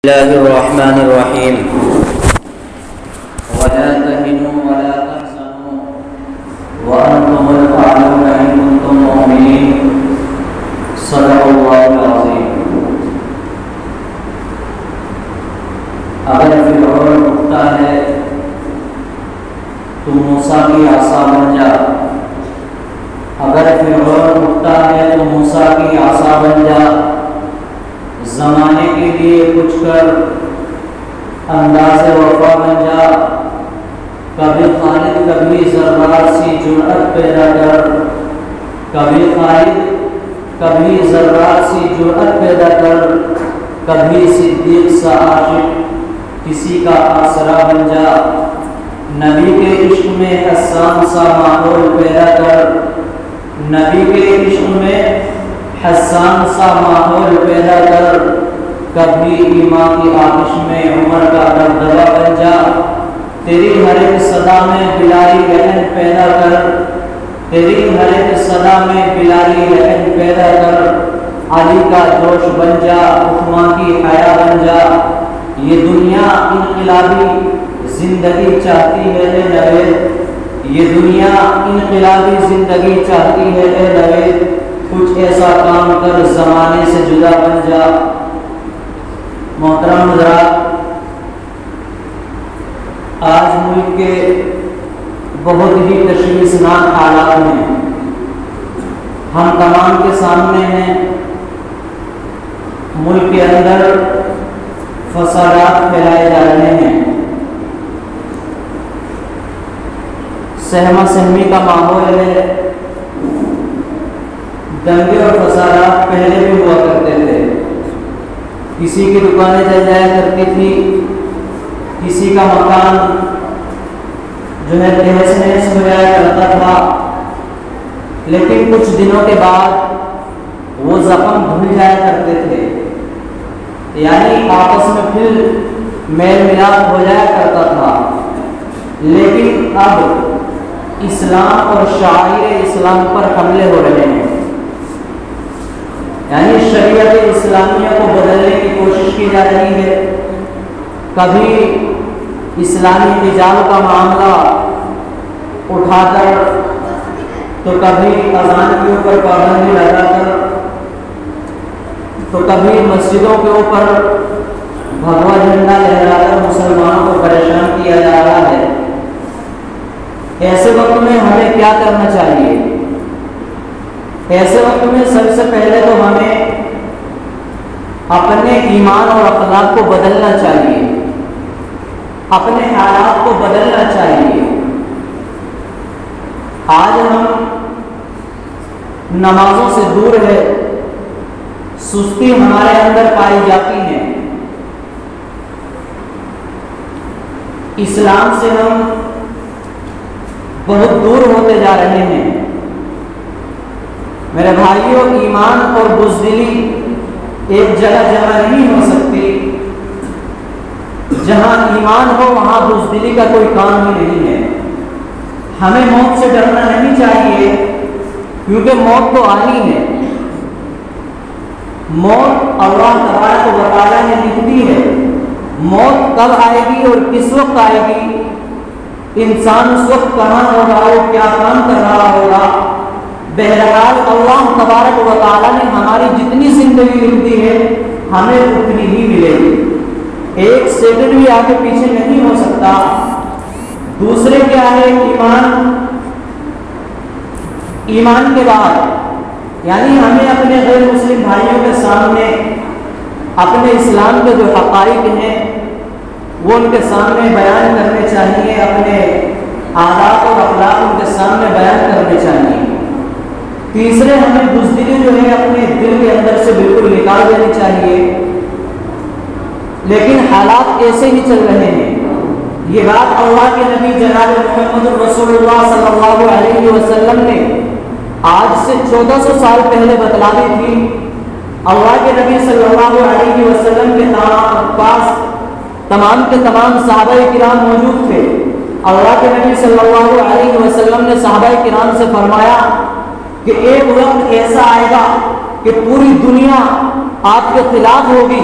الله الرحمن الرحيم ولا تهنوا ولا تحزنوا وأنتم الأعلون إن كنتم مؤمنين صدق الله العظيم۔ اگر فرعون اٹھتا ہے تو موسیٰ کی عصا بن جا، اگر فرعون اٹھتا ہے تو موسیٰ کی عصا بن جا، زمانے کے لیے کچھ کر انداز وفا بن جا، کبھی خالد کبھی زرار سی جرأت پیدا کر، کبھی خالد کبھی زرار سی جرأت پیدا کر، کبھی صدیق سا عاشق کسی کا آسرا بن جا، نبی کے عشق میں حسان سا ماحول پیدا کر، نبی کے عشق میں حسان سا ماحول پیدا کر، کبھی ایمان کی آتش میں عمر کا دبدبا بن جا، تیری ہر ایک صدا میں بلالی لہن پیدا کر، تیری ہر ایک صدا میں بلالی لہن پیدا کر، علی کا جوش بن جا، عثمان کی حیا بن جا، یہ دنیا انقلابی زندگی چاہتی ہے اے نوید، یہ دنیا انقلابی زندگی چاہتی ہے اے نوید، کچھ ایسا کام کر زمانے سے جدا بن جا۔ محترم حضرات، آج ملک کے بہت ہی تشویشناک حالات ہیں، ہم تمام کے سامنے ہیں، ملک کے اندر فسادات پھیلائے جا رہے ہیں، سہما سہمی کا ماحول ہے، دنگے اور فسادات پہلے بھی ہوا کرتے تھے، کسی کی دکانیں جل جایا کرتی تھی، کسی کا مکان جو ہے تہس نہس ہو جایا کرتا تھا، لیکن کچھ دنوں کے بعد وہ زخم دھل جایا کرتے تھے، یعنی آپس میں پھر میل ملاپ ہو جایا کرتا تھا، لیکن اب اسلام اور شاعر اسلام پر حملے ہو رہے ہیں، یعنی شریعت اسلامیہ کو بدلنے کی کوشش کی جا رہی ہے، کبھی اسلامی حجاب کا معاملہ اٹھا کر تو کبھی اذان کے اوپر پابندی لگا کر تو کبھی مسجدوں کے اوپر بھگوا جھنڈا لہرا کر مسلمانوں کو پریشان کیا جا رہا ہے۔ ایسے وقت میں ہمیں کیا کرنا چاہیے؟ ایسے وقت میں سب سے پہلے تو ہمیں اپنے ایمان اور اخلاق کو بدلنا چاہیے، اپنے حالات کو بدلنا چاہیے۔ آج ہم نمازوں سے دور ہے، سستی ہمارے اندر پائی جاتی ہے، اسلام سے ہم بہت دور ہوتے جا رہے ہیں۔ میرے بھائیوں، ایمان اور بزدلی ایک جگہ جمع نہیں ہو سکتی، جہاں ایمان ہو وہاں بزدلی کا کوئی کام ہی نہیں ہے۔ ہمیں موت سے ڈرنا نہیں چاہیے، کیونکہ موت تو آنی ہے، موت اللہ تبارک و تعالیٰ نے لکھ دی ہے، موت کب آئے گی اور کس وقت آئے گی، انسان اس وقت کہاں ہوگا اور کیا کام کر رہا ہوگا، بہرحال اللہ تبارک و تعالیٰ نے ہماری جتنی زندگی لکھ دی ہے ہمیں اتنی ہی ملے گی، ایک سیکنڈ بھی آگے پیچھے نہیں ہو سکتا۔ دوسرے کیا ہے؟ ایمان کے بعد یعنی ہمیں اپنے غیر مسلم بھائیوں کے سامنے اپنے اسلام کے جو حقائق ہیں وہ ان کے سامنے بیان کرنے چاہیے، اپنے عادات اور اخلاق ان کے سامنے بیان کرنے چاہیے۔ تیسرے، ہمیں بزدلی جو ہے اپنے دل کے اندر سے بالکل نکال دینی چاہیے، لیکن حالات ایسے ہی چل رہے ہیں۔ یہ بات اللہ کے نبی جناب محمد رسول اللہ صلی اللہ علیہ وسلم نے آج سے 1400 سال پہلے بتلا دی تھی۔ اللہ کے نبی صلی اللہ علیہ وسلم کے پاس تمام کے تمام صحابہ کرام موجود تھے۔ اللہ کے نبی صلی اللہ علیہ وسلم نے صحابہ کرام سے فرمایا کہ ایک وقت ایسا آئے گا کہ پوری دنیا آپ کے خلاف ہوگی،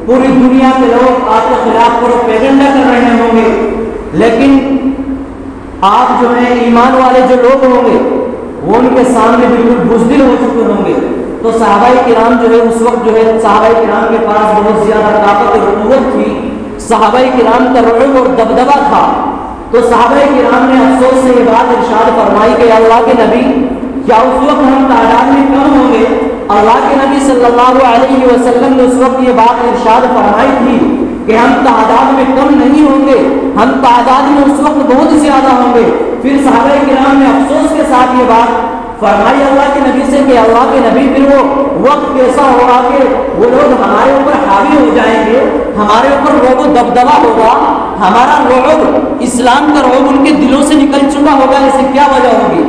پوری دنیا کے لوگ آپ کے خلاف پروپیگنڈا کر رہے ہوں گے، لیکن آپ جو ہیں ایمان والے جو لوگ ہوں گے وہ ان کے سامنے بالکل بزدل ہو چکے ہوں گے۔ تو صحابہ کرام جو ہے اس وقت جو ہے صحابہ کرام کے پاس بہت زیادہ طاقت اور قوت تھی، صحابہ کرام کا رعب اور دبدبہ تھا۔ تو صحابہ کرام نے افسوس سے یہ بات ارشاد فرمائی کہ اللہ کے نبی، کیا اس وقت ہم تعداد میں کم ہوں گے؟ اللہ کے نبی صلی اللہ علیہ وسلم نے اس وقت یہ بات ارشاد فرمائی تھی کہ ہم تعداد میں کم نہیں ہوں گے، ہم تعداد میں اس وقت بہت زیادہ ہوں گے۔ پھر صحابہ کرام نے افسوس کے ساتھ یہ بات فرمائی اللہ کے نبی سے کہ اللہ کے نبی پھر وہ وقت کیسا ہوگا کہ وہ لوگ ہمارے اوپر حاوی ہو جائیں گے، ہمارے اوپر رعب و دبدبہ ہوگا، ہمارا رعب، اسلام کا رعب ان کے دلوں سے نکل چکا ہوگا، اسے کیا وجہ ہوگی؟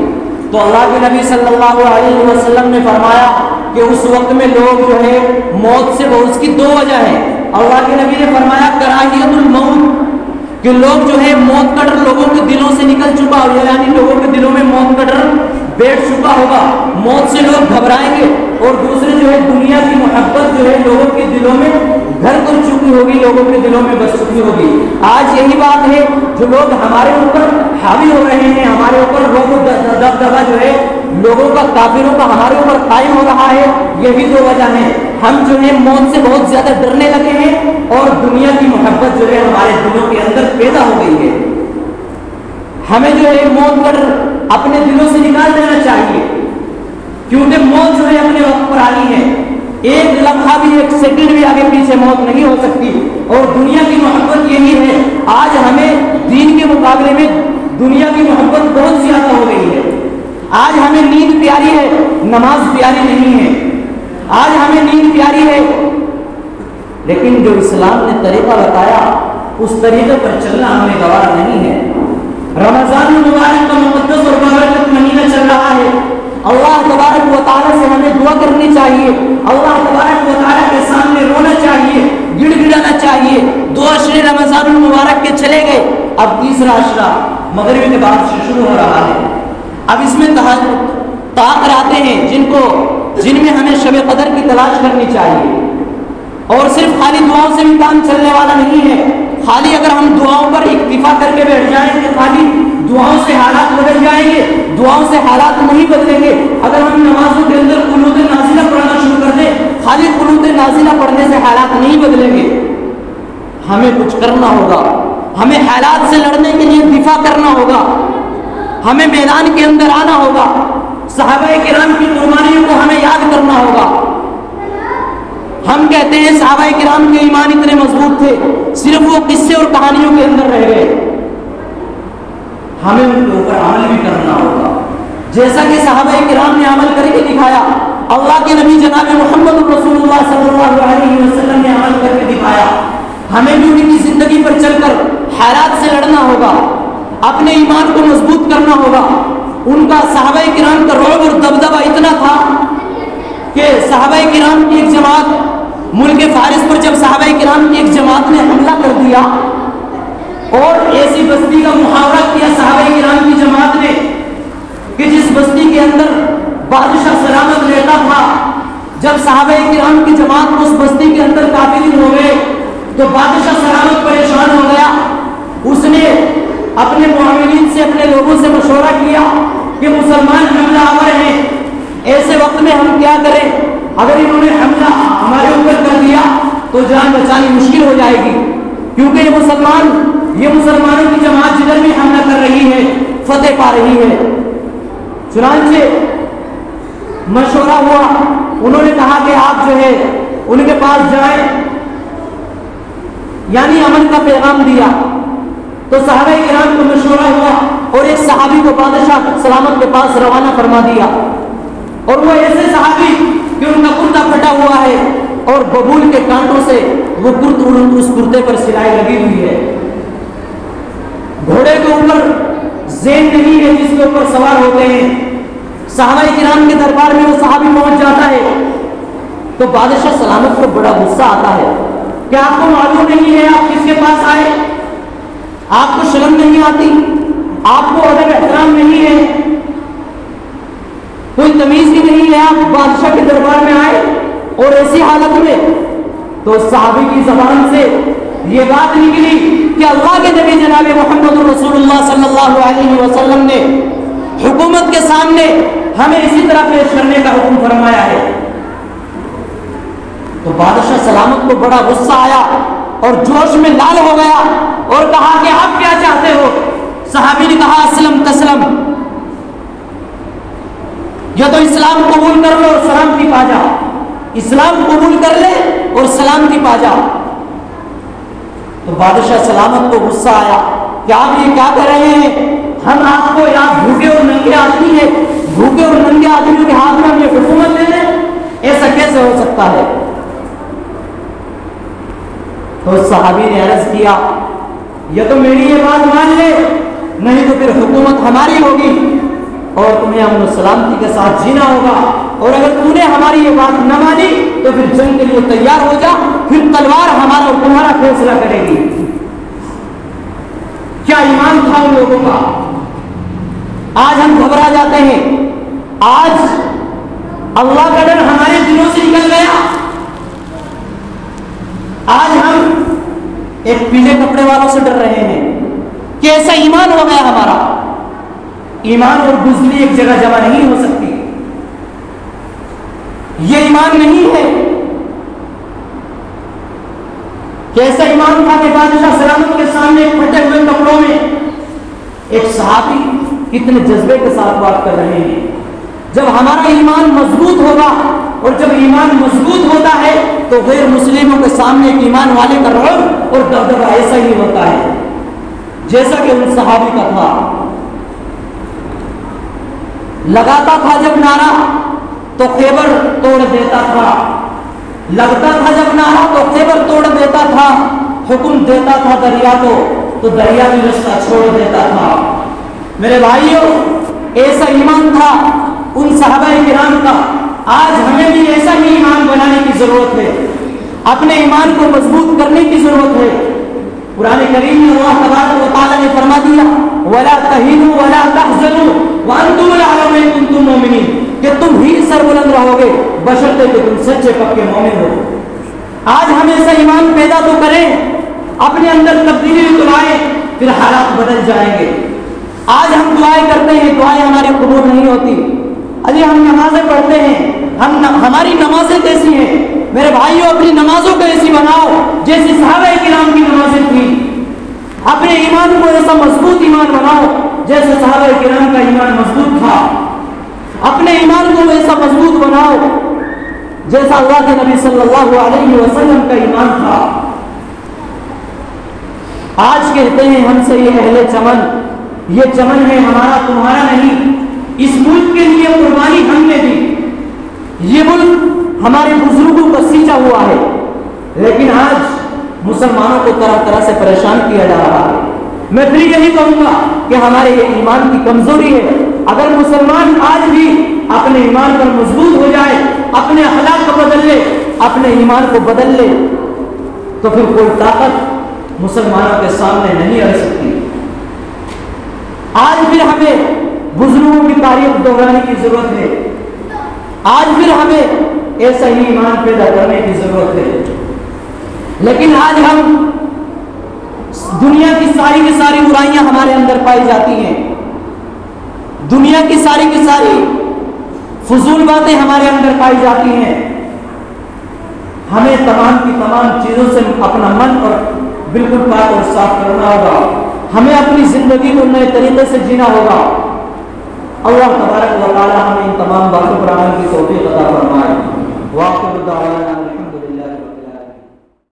تو اللہ کے نبی صلی اللہ علیہ وسلم نے فرمایا کہ اس وقت میں لوگ جو ہے موت سے اس کی دو وجہ ہے۔ اللہ کے نبی نے فرمایا کراہیت الموت، کہ لوگ جو ہے موت کا ڈر لوگوں کے دلوں سے نکل چکا ہوگا، یعنی لوگوں کے دلوں میں موت کا ڈر بیٹھ چکا ہوگا، موت سے لوگ گھبرائیں گے۔ اور دوسرے جو ہے دنیا کی محبت جو ہے لوگوں کے دلوں میں گھر کر چکی ہوگی، لوگوں کے دلوں میں بس چکی ہوگی۔ آج یہی بات ہے، جو لوگ ہمارے اوپر حاوی ہو رہے ہیں، ہمارے اوپر رعب و دبدبہ جو ہے لوگوں کا، کافروں کا ہمارے اوپر قائم ہو رہا ہے، یہی دو وجہ ہیں۔ ہم جو ہے موت سے بہت زیادہ ڈرنے لگے ہیں اور دنیا کی محبت جو ہے ہمارے دلوں کے اندر پیدا ہو گئی ہے۔ ہمیں جو ہے موت کا ڈر اپنے دلوں سے نکال دینا چاہیے، کیونکہ موت جو ہے اپنے وقت پر آنی ہے، ایک لمحہ بھی، ایک سیکنڈ بھی آگے پیچھے موت نہیں ہو سکتی۔ اور دنیا کی محبت یہی ہے، آج ہمیں دین کے مقابلے میں دنیا کی محبت بہت زیادہ ہو گئی ہے۔ آج ہمیں نیند پیاری ہے، نماز پیاری نہیں ہے۔ آج ہمیں نیند پیاری ہے، لیکن جو اسلام نے طریقہ بتایا اس طریقے پر چلنا ہمیں گوارا نہیں ہے۔ رمضان المبارک کا مقدس اور بابرکت مہینہ چل رہا ہے، اللہ تبارک و تعالیٰ سے ہمیں دعا کرنی چاہیے، اللہ تبارک و تعالیٰ کے سامنے رونا چاہیے، گڑ گڑانا چاہیے۔ 2 عشرے رمضان المبارک کے چلے گئے، اب تیسرا عشرہ مغرب کے بعد سے شروع ہو رہا ہے۔ اب اس میں طاق آتے ہیں جن میں ہمیں شب قدر کی تلاش کرنی چاہیے، اور صرف خالی دعاؤں سے بھی کام چلنے والا نہیں ہے۔ خالی اگر ہم دعاؤں پر اکتفا کر کے بیٹھ جائیں کہ خالی دعاؤں سے حالات بدل جائیں گے، دعاؤں سے حالات نہیں بدلیں گے۔ اگر ہم نمازوں کے اندر قنوت نازلہ پڑھنا شروع کر دیں، خالی قنوت نازلہ پڑھنے سے حالات نہیں بدلیں گے۔ ہمیں کچھ کرنا ہوگا، ہمیں حالات سے لڑنے کے لیے دفاع کرنا ہوگا، ہمیں میدان کے اندر آنا ہوگا، صحابہ کرام کی قربانیوں کو ہمیں یاد کرنا ہوگا۔ ہم کہتے ہیں صحابہ کرام کے ایمان اتنے مضبوط تھے، صرف وہ قصے اور کہانیوں کے اندر رہ گئے۔ ہمیں ان کے اوپر عمل بھی کرنا ہوگا، جیسا کہ صحابہ کرام نے عمل کر کے دکھایا، اللہ کے نبی جناب محمد رسول اللہ صلی اللہ علیہ وسلم نے عمل کر کے دکھایا۔ ہمیں بھی ان کی زندگی پر چل کر حالات سے لڑنا ہوگا، اپنے ایمان کو مضبوط کرنا ہوگا۔ ان کا صحابہ کرام کا رعب اور دبدبہ اتنا تھا کہ صحابہ کرام کی ایک جماعت، ملک فارس پر جب صحابہ کرام کی ایک جماعت نے حملہ کر دیا اور ایسی بستی کا محاورہ کیا صحابہ کرام کی جماعت نے کہ جس بستی کے اندر بادشاہ سلامت رہتا تھا، جب صحابہ کرام کی جماعت اس بستی کے اندر کافی دن ہو گئے تو بادشاہ سلامت پریشان ہو گیا۔ اس نے اپنے معاونین سے، اپنے لوگوں سے مشورہ کیا کہ مسلمان حملہ آور ہیں، ایسے وقت میں ہم کیا کریں؟ اگر انہوں نے حملہ ہمارے اوپر کر دیا تو جان بچانی مشکل ہو جائے گی، کیونکہ یہ مسلمانوں کی جماعت جدھر بھی حملہ کر رہی ہے فتح پا رہی ہے۔ چنانچہ مشورہ ہوا، انہوں نے کہا کہ آپ جو ہے ان کے پاس جائیں، یعنی امن کا پیغام دیا۔ تو صحابہ کرام کو مشورہ ہوا اور ایک صحابی کو بادشاہ سلامت کے پاس روانہ فرما دیا، اور وہ ایسے صحابی کہ ان کا کرتا پھٹا ہوا ہے اور ببول کے کانٹوں سے وہ اس کرتے پر سلائی لگی ہوئی ہے، گھوڑے کے اوپر زین نہیں ہے جس کے اوپر سوار ہوتے ہیں۔ صحابہ کرام کے دربار میں وہ صحابی پہنچ جاتا ہے تو بادشاہ سلامت کو بڑا غصہ آتا ہے کہ آپ کو معلوم نہیں ہے آپ کس کے پاس آئے، آپ کو شرم نہیں آتی، آپ کو ادب احترام نہیں ہے، کوئی تمیز ہی نہیں ہے، آپ بادشاہ کے دربار میں آئے اور ایسی حالت میں۔ تو صحابی کی زبان سے یہ بات نکلی کہ اللہ کے نبی جناب محمد رسول اللہ صلی اللہ علیہ وسلم نے حکومت کے سامنے ہمیں اسی طرح پیش کرنے کا حکم فرمایا ہے. تو بادشاہ سلامت کو بڑا غصہ آیا اور جوش میں لال ہو گیا اور کہا کہ آپ کیا چاہتے ہو؟ صحابی نے کہا اسلم تسلم، یا تو اسلام قبول کر لو اور سلامتی پا جا، اسلام قبول کر لے اور سلامتی پا جا. تو بادشاہ سلامت کو غصہ آیا کہ آپ یہ کیا کر رہے ہیں؟ ہم آپ کو یہاں بھوکے اور ننگے آدمی ہیں، بھوکے اور ننگے آدمیوں کے ہاتھ میں ہم یہ حکومت دے دیں، ایسا کیسے ہو سکتا ہے؟ تو صحابی نے عرض کیا یا تو میری یہ بات مان لے، نہیں تو پھر حکومت ہماری ہوگی اور تمہیں امن و سلامتی کے ساتھ جینا ہوگا، اور اگر تم نے ہماری یہ بات نہ مانی تو پھر جنگ کے لیے تیار ہو جا، پھر تلوار ہمارا اور تمہارا فیصلہ کرے گی. کیا ایمان تھا ان لوگوں کا؟ آج ہم گھبرا جاتے ہیں، آج اللہ کا ڈر ہمارے دلوں سے نکل گیا. آج ہم ایک پیلے کپڑے والوں سے ڈر رہے ہیں کہ ایسا ایمان ہو گیا ہمارا. ایمان اور بزدلی ایک جگہ جمع نہیں ہو سکتی، یہ ایمان نہیں ہے. کہ ایسا ایمان تھا کہ بادشاہ سلامت کے سامنے پھٹے ہوئے کپڑوں میں ایک صحابی کتنے جذبے کے ساتھ بات کر رہے ہیں. جب ہمارا ایمان مضبوط ہوگا اور جب ایمان مضبوط ہوتا ہے تو غیر مسلموں کے سامنے ایک ایمان والے کا رعب اور دبدبہ ایسا ہی ہوتا ہے جیسا کہ ان صحابی کا تھا. لگاتا تھا جب نعرہ تو خیبر توڑ دیتا تھا، لگتا تھا جب نعرہ تو خیبر توڑ دیتا تھا، حکم دیتا تھا دریا کو تو دریا بھی رستہ چھوڑ دیتا تھا. میرے بھائیوں، ایسا ایمان تھا ان صحابہ کرام کا. آج ہمیں بھی ایسا ہی ایمان بنانے کی ضرورت ہے، اپنے ایمان کو مضبوط کرنے کی ضرورت ہے. قرآن کریم میں اللہ تبارک و تعالیٰ نے فرما دیا وَلَا تَهِنُوا وَلَا تَحْزَنُوا وَأَنْتُمُ الْأَعْلَوْنَ إِن كُنتُم مُؤْمِنِينَ، کہ تم ہی سربلند رہو گے بشرطے کہ تم سچے پکے مومن ہو. آج ہم ایسا ایمان پیدا تو کریں، اپنے اندر تبدیلی تو لائیں، پھر حالات بدل جائیں گے. آج ہم دعائیں کرتے ہیں، دعائیں ہماری قبول نہیں ہوتی. ابھی ہم نمازیں پڑھتے ہیں، ہماری نمازیں کیسی ہیں؟ میرے بھائیوں، اپنی نمازوں کو ایسی بناؤ جیسے صحابہ کرام کی نمازیں تھیں. اپنے ایمان کو ایسا مضبوط ایمان بناؤ جیسے صحابہ کرام کا ایمان مضبوط تھا. اپنے ایمان کو ایسا مضبوط بناؤ جیسا اللہ کے نبی صلی اللہ علیہ وسلم کا ایمان تھا. آج کہتے ہیں ہم سے یہ اہل چمن، یہ چمن ہے ہمارا تمہارا نہیں، اس ملک کے لیے قربانی ہم نے دی، یہ ملک ہمارے بزرگوں کا سینچا ہوا ہے. لیکن آج مسلمانوں کو طرح طرح سے پریشان کیا جا رہا ہے. میں پھر یہی کہوں گا کہ ہمارے یہ ایمان کی کمزوری ہے. اگر مسلمان آج بھی اپنے ایمان پر مضبوط ہو جائے، اپنے اخلاق کو بدل لے، اپنے ایمان کو بدل لے، تو پھر کوئی طاقت مسلمانوں کے سامنے نہیں آ سکتی. آج پھر ہمیں بزرگوں کی تاریخ دہرانے کی ضرورت ہے. آج پھر ہمیں ایسا ہی ایمان پیدا کرنے کی ضرورت ہے. لیکن آج ہم دنیا کی ساری برائیاں ہمارے اندر پائی جاتی ہیں، دنیا کی ساری فضول باتیں ہمارے اندر پائی جاتی ہیں. ہمیں تمام کی تمام چیزوں سے اپنا من اور بالکل پاک اور صاف کرنا ہوگا. ہمیں اپنی زندگی کو نئے طریقے سے جینا ہوگا. اللہ تبارک و تعالی ہمیں ان تمام باتوں پر عمل کی توفیق عطا فرمائے.